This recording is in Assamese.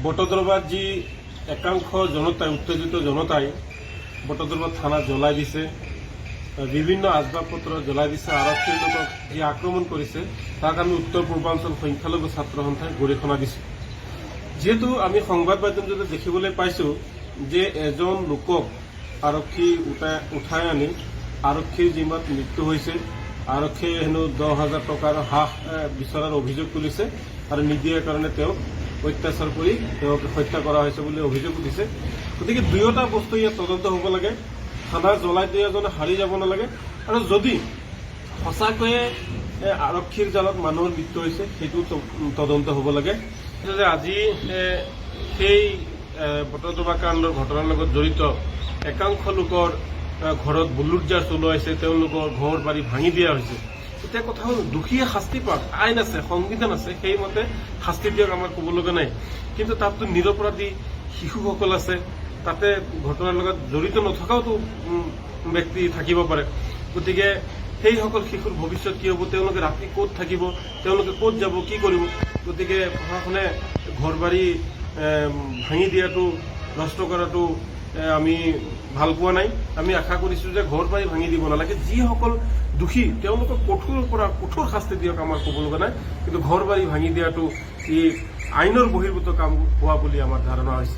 বটদ্ৰৱাত যি একাংশ জনতাই উত্তেজিত জনতাই বটদ্ৰৱা থানা জ্বলাই দিছে, বিভিন্ন আসবাবপত্ৰ জ্বলাই দিছে, আৰক্ষীৰ লোকক যি আক্ৰমণ কৰিছে তাক আমি উত্তৰ পূৰ্বাঞ্চল সংখ্যালঘু ছাত্ৰ সন্থাই গৰিহণা দিছোঁ। যিহেতু আমি সংবাদ মাধ্যমত দেখিবলৈ পাইছোঁ যে এজন লোকক আৰক্ষী উঠাই আনি আৰক্ষীৰ জিম্মাত মৃত্যু হৈছে, আৰক্ষীয়ে হেনো 10,000 টকাৰ হ্ৰাস বিচৰাৰ অভিযোগ তুলিছে আৰু নিদিয়াৰ কাৰণে তেওঁক অত্যাচাৰ কৰি তেওঁক হত্যা কৰা হৈছে বুলি অভিযোগ উঠিছে। গতিকে দুয়োটা বস্তু ইয়াত তদন্ত হ'ব লাগে। থানা জ্বলাই দিয়া এজনে হাৰি যাব নালাগে, আৰু যদি সঁচাকৈয়ে আৰক্ষীৰ জালত মানুহৰ মৃত্যু হৈছে সেইটো তদন্ত হ'ব লাগে। আজি সেই বটদ্ৰৱা কাণ্ডৰ ঘটনাৰ লগত জড়িত একাংশ লোকৰ ঘৰত বুলডোজাৰ চলোৱাইছে, তেওঁলোকৰ ঘৰ বাৰী ভাঙি দিয়া হৈছে। এতিয়া কথা হ'ল দোষীয়ে শাস্তি পাওক, আইন আছে, সংবিধান আছে, সেইমতে শাস্তি দিয়ক, আমাৰ ক'ব লগা নাই। কিন্তু তাততো নিৰপৰাধী শিশুসকল আছে, তাতে ঘটনাৰ লগত জড়িত নথকাওতো ব্যক্তি থাকিব পাৰে। গতিকে সেইসকল শিশুৰ ভৱিষ্যত কি হ'ব, তেওঁলোকে ৰাতি ক'ত থাকিব, তেওঁলোকে ক'ত যাব, কি কৰিব। গতিকে প্ৰশাসনে ঘৰ বাৰী ভাঙি দিয়াটো, নষ্ট কৰাটো আমি ভাল পোৱা নাই। আমি আশা কৰিছোঁ যে ঘৰ বাৰী ভাঙি দিব নালাগে, যিসকল দোষী তেওঁলোকক কঠোৰৰ পৰা কঠোৰ শাস্তি দিয়ক, আমাৰ ক'ব লগা নাই। কিন্তু ঘৰ বাৰী ভাঙি দিয়াটো ই আইনৰ বহিৰ্ভূত কাম হোৱা বুলি আমাৰ ধাৰণা হৈছে।